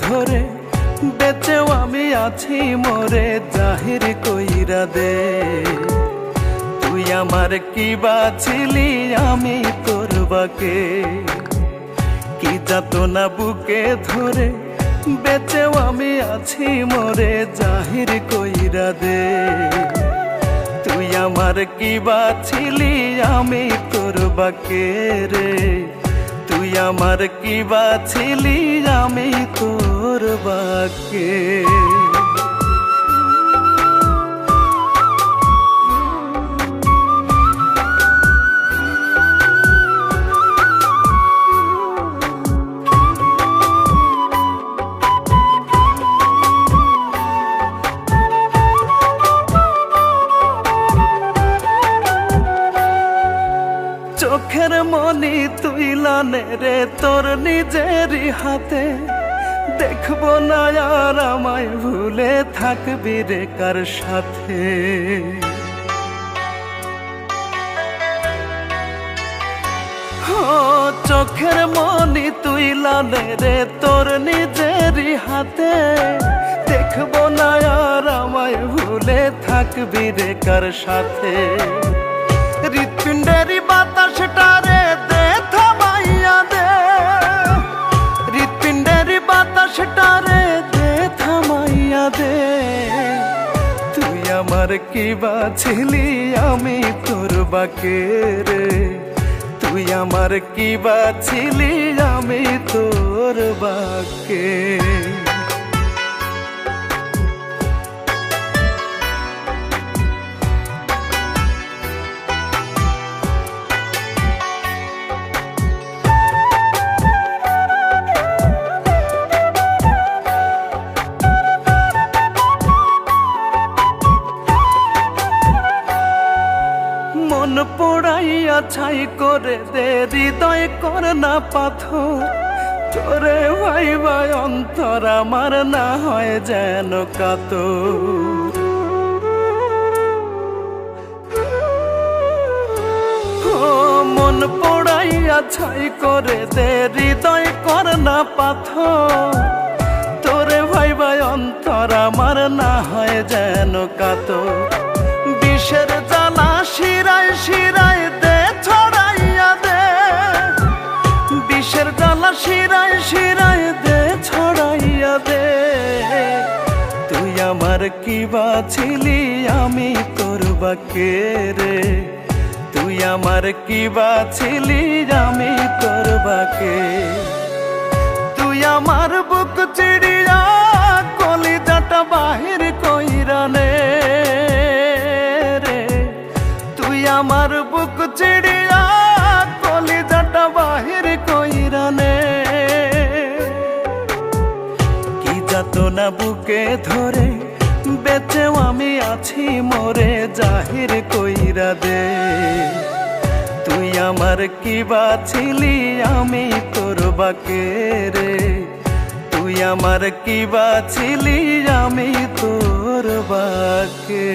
ধরে বেঁচেও আমি আছি মরে জাহির কইরা দে। তুই আমার কি বাছিলি আমি তোর বাকে, কি যাতনা বুকে ধরে বেঁচেও আমি আছি মরে জাহির কইরা দে। তুই আমার কি বাছিলি আমি তোর বাকে রে, তুই আমার কি বাছিলি আমি তোর বাকে। চোখের মনি তুই লানে রে তোর নিজেরই হাতে, দেখবো না আর আমায় ভুলে থাকবি রে কার সাথে। চোখের মনি তুই লানে রে তোর নিজেরই হাতে, দেখবো না আর আমায় ভুলে থাকবি রে কার সাথে। হৃৎপিণ্ডেরই বাতাসটারে দে থামাইয়া দে, হৃৎপিণ্ডেরই বাতাসটারে দে থামাইয়া দে। তুই আমার কি বাছিলি আমি তোর বাকে রে, তুই আমার কি বাছিলি আমি তোর বাকে। মন পোড়াইয়া ছাই করে দে হৃদয় কর না পাথর, তোরে ভাই ভাই অন্তর আমার না হয় যেন কাতর। মন পোড়াইয়া ছাই করে দে হৃদয় কর না পাথর, তোরে ভাই ভাই অন্তর আমার না হয় যেন কাতর। বিষের জ্বালা শিরায় শিরায় দে ছড়াইয়া দে, বিষের জ্বালা শিরায় শিরায় দে ছড়াইয়া দে। তুই আমার কি বাছিলি আমি তোর বাকে রে, তুই আমার কি বাছিলি আমি তোর বাকে। তুই আমার বুক চিড়িয়া কলিজাটা বাহির কইরা নে, আমার বুক চিড়িয়া কলিজাটা বাহির কইরা নে। কি যাতনা বুকে ধরে বেঁচেও আমি আছি মরে জাহির কইরা দে। তুই আমার কি বাছিলি আমি তোর বাকে রে, তুই আমার কি বাছিলি আমি তোর বাকে।